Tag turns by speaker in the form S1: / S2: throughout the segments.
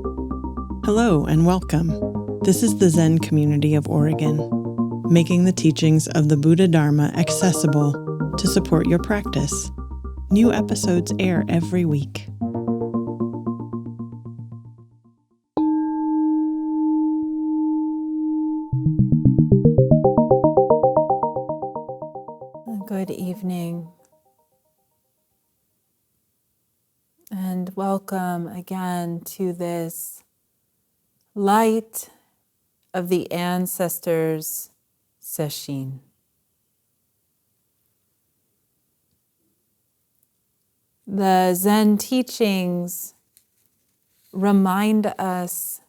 S1: Hello and welcome. This is the Zen community of Oregon, making the teachings of the Buddha Dharma accessible to support your practice. New episodes air every week. Good evening, and welcome again to this light of the Ancestors Sesshin. The Zen teachings remind us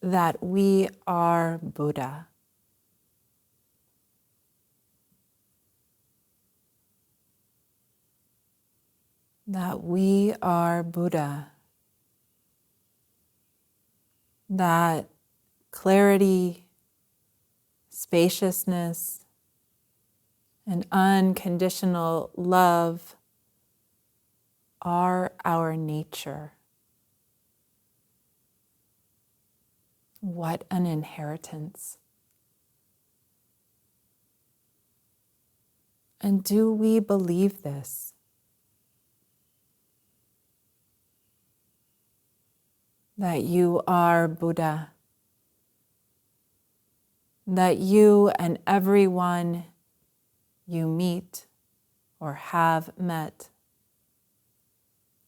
S1: that we are Buddha. That we are Buddha. That clarity, spaciousness, and unconditional love are our nature. What an inheritance. And do we believe this? That you are Buddha, that you and everyone you meet or have met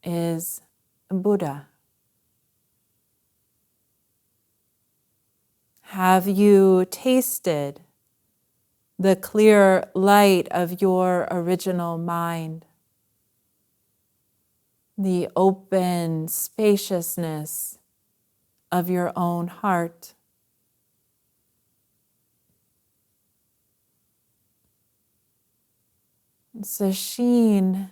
S1: is Buddha. Have you tasted the clear light of your original mind, the open spaciousness of your own heart? Sesshin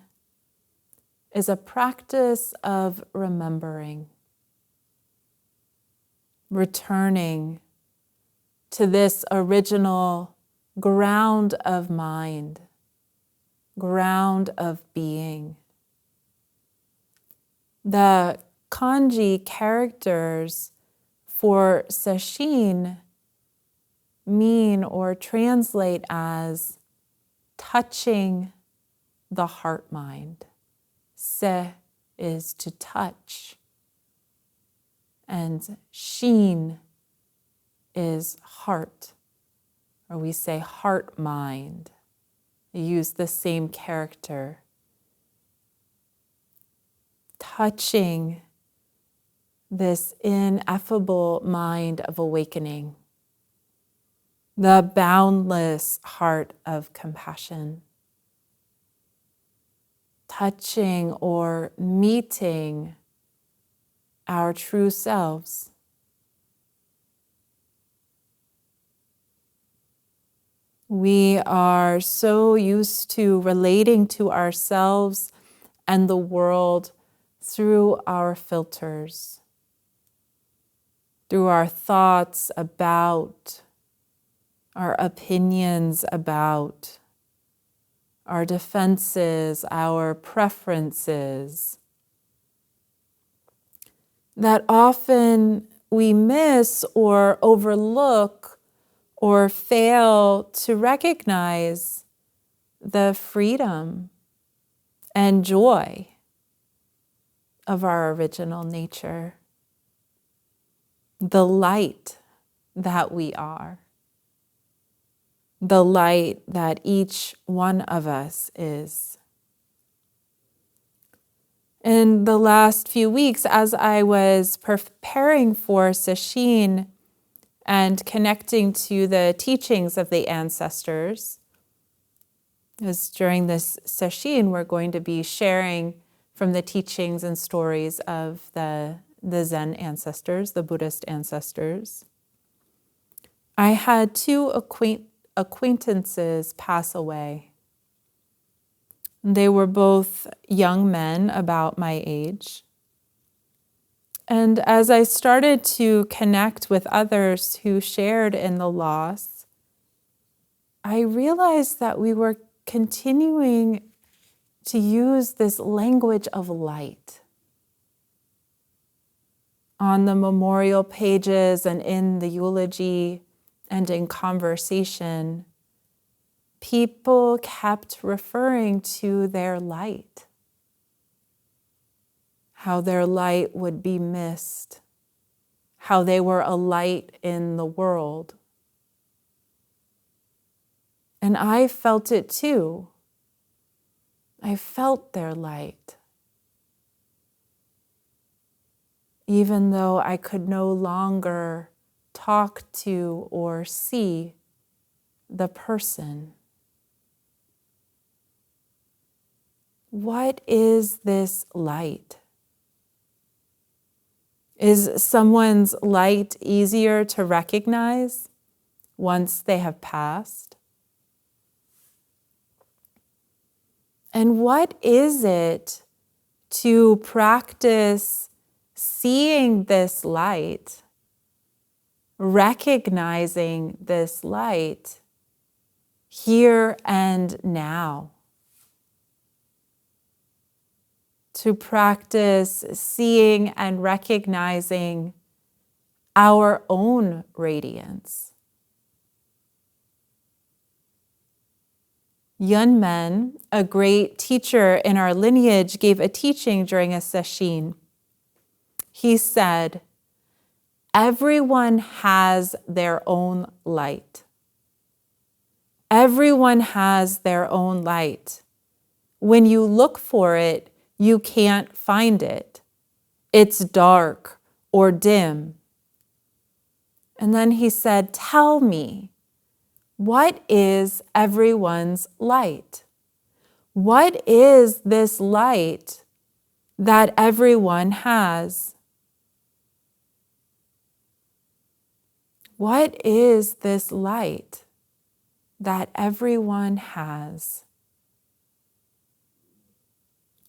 S1: is a practice of remembering, returning to this original ground of mind, ground of being. The kanji characters for Sesshin mean or translate as touching the heart mind. Se is to touch, and shin is heart, or we say heart mind. They use the same character. Touching this ineffable mind of awakening, the boundless heart of compassion. Touching or meeting our true selves. We are so used to relating to ourselves and the world through our filters, through our thoughts about, our opinions about, our defenses, our preferences, that often we miss or overlook or fail to recognize the freedom and joy of our original nature, the light that we are, the light that each one of us is. In the last few weeks, as I was preparing for Sesshin and connecting to the teachings of the ancestors, because during this Sesshin, we're going to be sharing from the teachings and stories of the Zen ancestors, the Buddhist ancestors. I had two acquaintances pass away. They were both young men about my age. And as I started to connect with others who shared in the loss, I realized that we were continuing to use this language of light. on the memorial pages and in the eulogy and in conversation, people kept referring to their light, how their light would be missed, how they were a light in the world. And I felt it too. I felt their light, even though I could no longer talk to or see the person. What is this light? Is someone's light easier to recognize once they have passed? And what is it to practice seeing this light, recognizing this light here and now? To practice seeing and recognizing our own radiance. Yunmen, a great teacher in our lineage, gave a teaching during a sesshin. He said, everyone has their own light. Everyone has their own light. When you look for it, you can't find it. It's dark or dim. And then he said, tell me, what is everyone's light? What is this light that everyone has? What is this light that everyone has?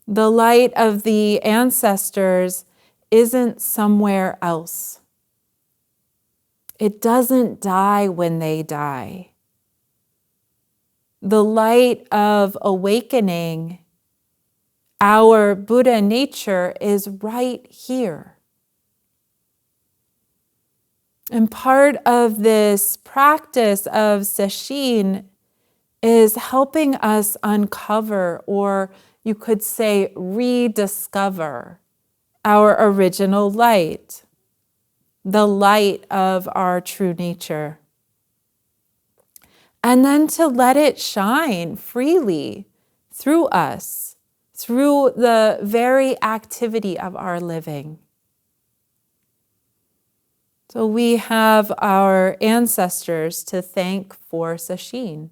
S1: The light of the ancestors isn't somewhere else. It doesn't die when they die. The light of awakening, our Buddha nature, is right here. And part of this practice of Sesshin is helping us uncover, or you could say rediscover, our original light, the light of our true nature. And then to let it shine freely through us, through the very activity of our living. So we have our ancestors to thank for Sesshin,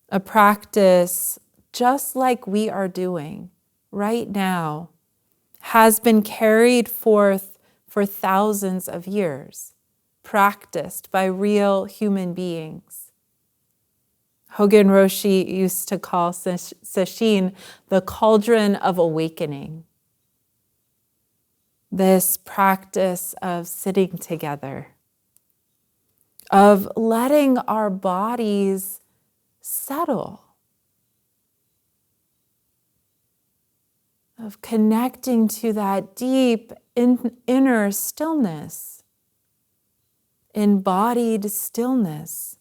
S1: a practice just like we are doing right now, has been carried forth for thousands of years, practiced by real human beings. Hogen Roshi used to call Sesshin the cauldron of awakening. This practice of sitting together, of letting our bodies settle, of connecting to that deep inner stillness, embodied stillness,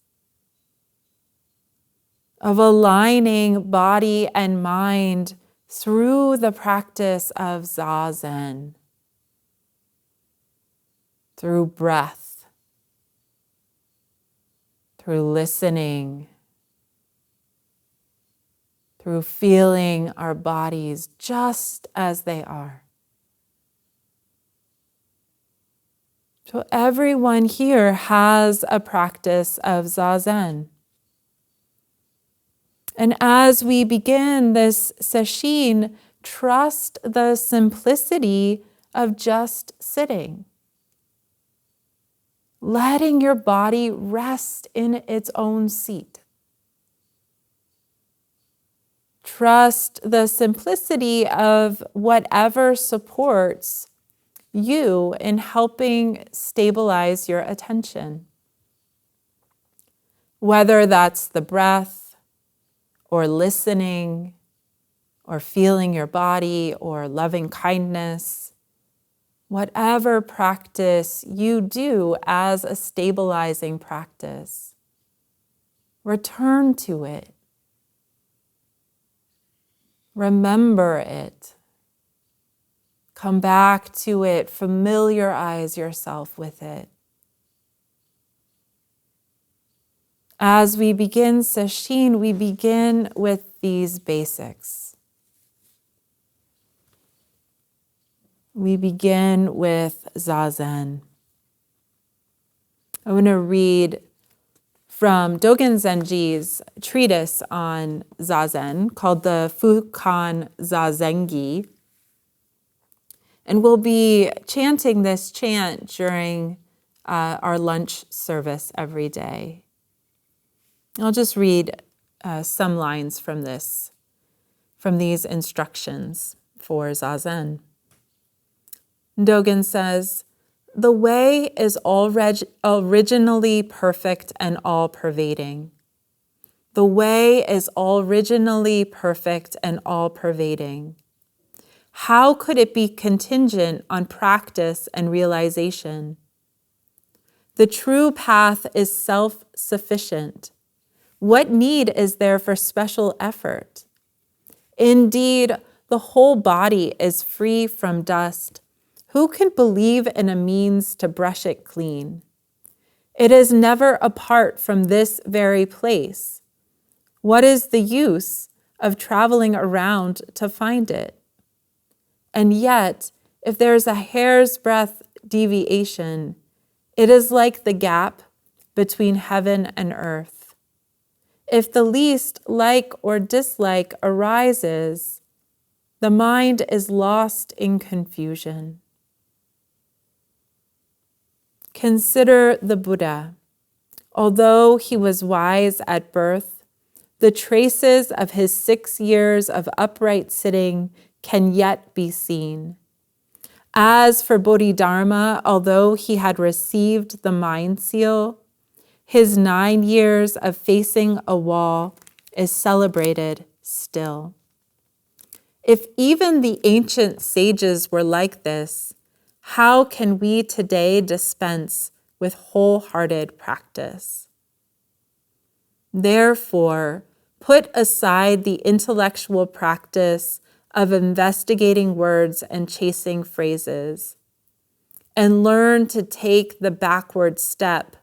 S1: of aligning body and mind through the practice of Zazen, through breath, through listening, through feeling our bodies just as they are. So everyone here has a practice of Zazen. And as we begin this sesshin, trust the simplicity of just sitting. Letting your body rest in its own seat. Trust the simplicity of whatever supports you in helping stabilize your attention. Whether that's the breath, or listening, or feeling your body, or loving kindness, Whatever practice you do as a stabilizing practice, return to it. Remember it. Come back to it. Familiarize yourself with it. As we begin Sesshin, we begin with these basics. We begin with Zazen. I want to read from Dogen Zenji's treatise on Zazen called the Fukan Zazengi. And we'll be chanting this chant during our lunch service every day. I'll just read some lines from these instructions for Zazen. Dogen says, "The way is originally perfect and all-pervading. The way is originally perfect and all-pervading. How could it be contingent on practice and realization? The true path is self-sufficient. What need is there for special effort? Indeed, the whole body is free from dust. Who can believe in a means to brush it clean? It is never apart from this very place. What is the use of traveling around to find it? And yet, if there's a hair's breadth deviation, it is like the gap between heaven and earth. If the least like or dislike arises, the mind is lost in confusion. Consider the Buddha. Although he was wise at birth, the traces of his 6 years of upright sitting can yet be seen. As for Bodhidharma, although he had received the mind seal, his 9 years of facing a wall is celebrated still. If even the ancient sages were like this, how can we today dispense with wholehearted practice? Therefore, put aside the intellectual practice of investigating words and chasing phrases, and learn to take the backward step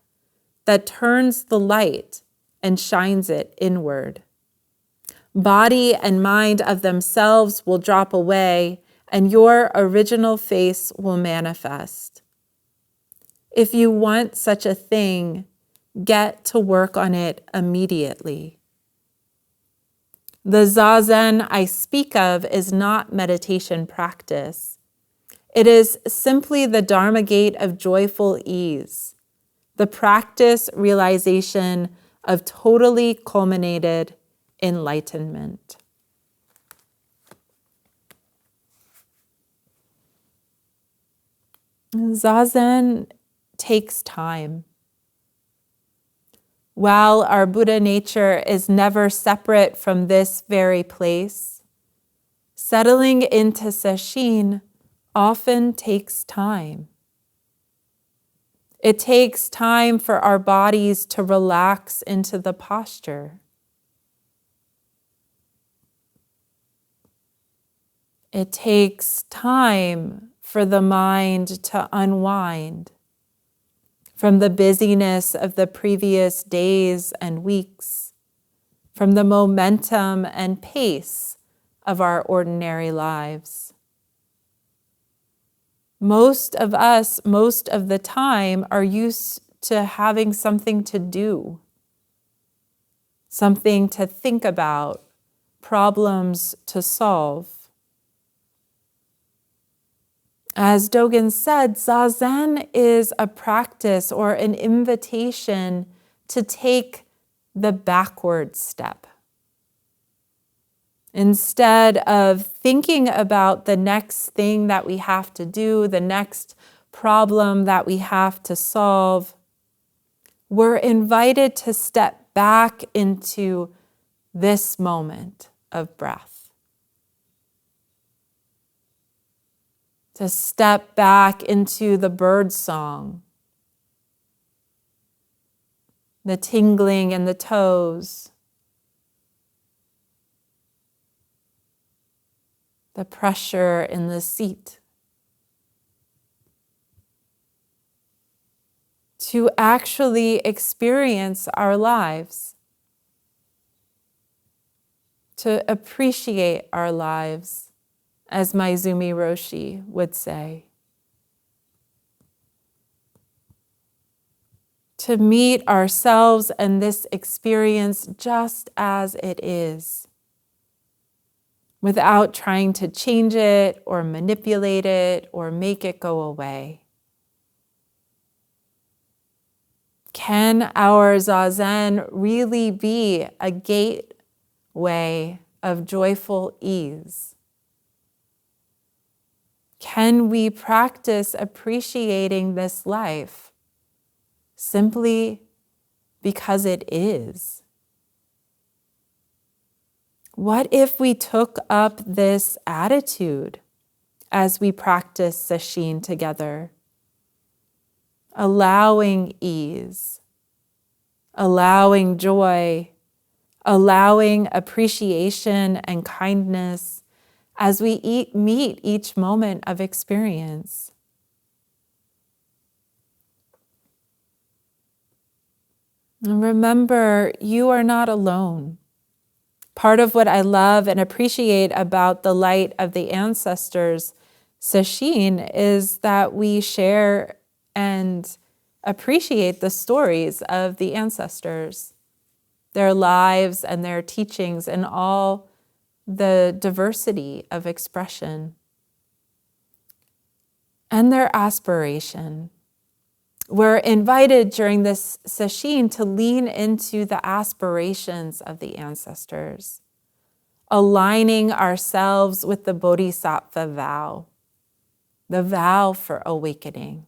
S1: that turns the light and shines it inward. Body and mind of themselves will drop away, and your original face will manifest. If you want such a thing, get to work on it immediately. The Zazen I speak of is not meditation practice. It is simply the Dharma gate of joyful ease, the practice realization of totally culminated enlightenment. Zazen takes time. While our Buddha nature is never separate from this very place, settling into Sesshin often takes time. It takes time for our bodies to relax into the posture. It takes time for the mind to unwind from the busyness of the previous days and weeks, from the momentum and pace of our ordinary lives. Most of us, most of the time, are used to having something to do, something to think about, problems to solve. As Dogen said, Zazen is a practice or an invitation to take the backward step. Instead of thinking about the next thing that we have to do, the next problem that we have to solve, we're invited to step back into this moment of breath. to step back into the bird song, the tingling in the toes, the pressure in the seat. To actually experience our lives, to appreciate our lives, as Maizumi Roshi would say. To meet ourselves and this experience just as it is, without trying to change it or manipulate it or make it go away. Can our Zazen really be a gateway of joyful ease? Can we practice appreciating this life simply because it is? What if we took up this attitude as we practice Sesshin together? Allowing ease, allowing joy, allowing appreciation and kindness as we meet each moment of experience. And remember, you are not alone. Part of what I love and appreciate about the light of the Ancestors Sesshin is that we share and appreciate the stories of the ancestors, their lives and their teachings, and all the diversity of expression and their aspiration. We're invited during this sesshin to lean into the aspirations of the ancestors, aligning ourselves with the Bodhisattva vow, the vow for awakening.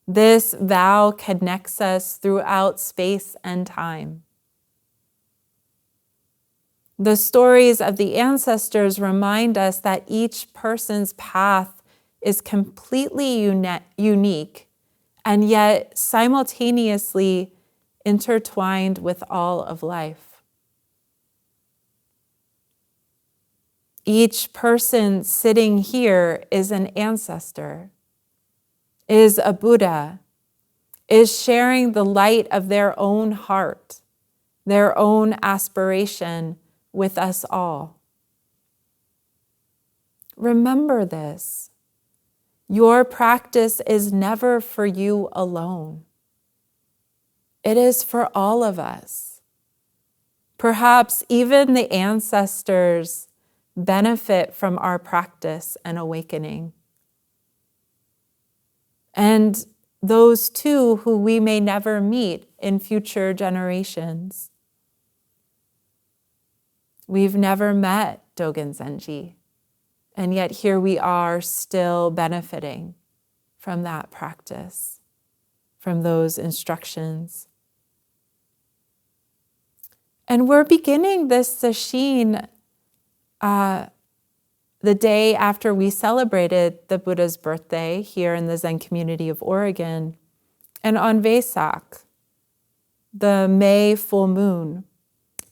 S1: This vow connects us throughout space and time. The stories of the ancestors remind us that each person's path is completely unique and yet simultaneously intertwined with all of life. Each person sitting here is an ancestor, is a Buddha, is sharing the light of their own heart, their own aspiration with us all. Remember this. Your practice is never for you alone. It is for all of us. Perhaps even the ancestors benefit from our practice and awakening. And those too who we may never meet in future generations. We've never met Dogen Zenji, and yet here we are still benefiting from that practice, from those instructions. And we're beginning this sesshin the day after we celebrated the Buddha's birthday here in the Zen community of Oregon. And on Vesak, the May full moon,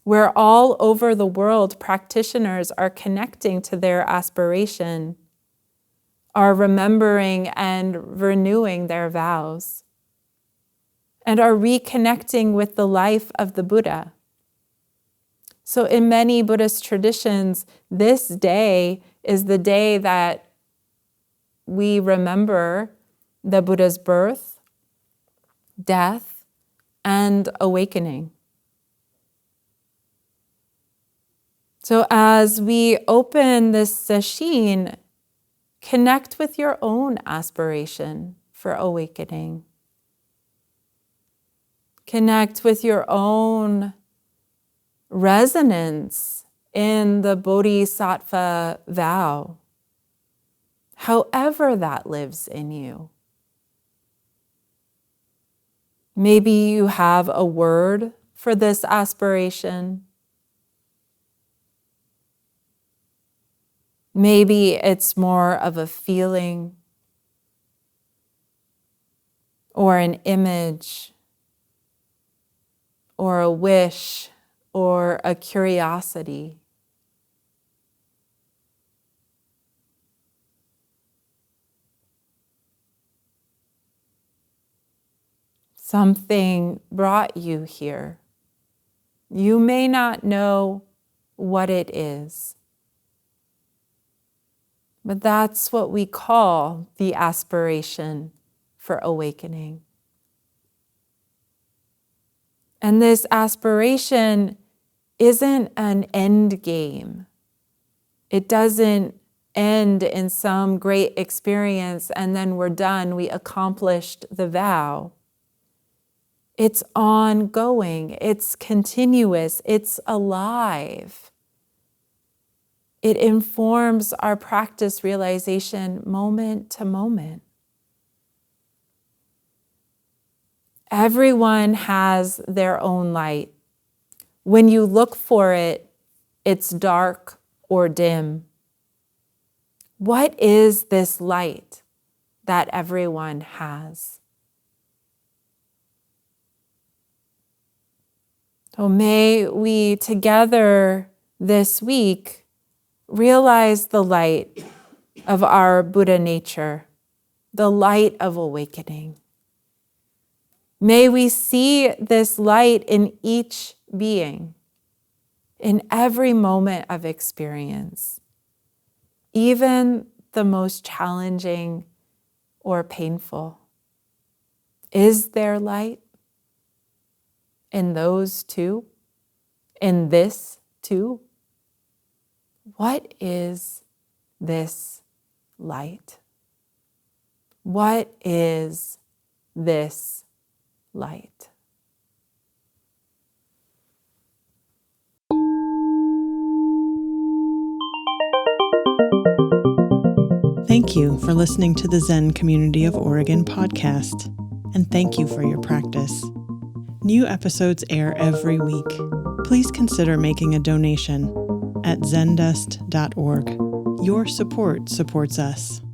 S1: where all over the world practitioners are connecting to their aspiration, are remembering and renewing their vows, and are reconnecting with the life of the Buddha. So in many Buddhist traditions, this day is the day that we remember the Buddha's birth, death, and awakening. So as we open this sesshin, connect with your own aspiration for awakening. Connect with your own resonance in the Bodhisattva vow, however that lives in you. Maybe you have a word for this aspiration. Maybe it's more of a feeling or an image or a wish or a curiosity. Something brought you here. You may not know what it is, but that's what we call the aspiration for awakening. And this aspiration isn't an end game. It doesn't end in some great experience and then we're done, we accomplished the vow. It's ongoing, it's continuous, it's alive. It informs our practice realization moment to moment. Everyone has their own light. When you look for it, it's dark or dim. What is this light that everyone has? So may we together this week realize the light of our Buddha nature, the light of awakening. May we see this light in each being, in every moment of experience, even the most challenging or painful. Is there light in those too? In this too? What is this light? What is this light?
S2: Thank you for listening to the Zen Community of Oregon podcast, and thank you for your practice. New episodes air every week. Please consider making a donation at zendust.org. Your support supports us.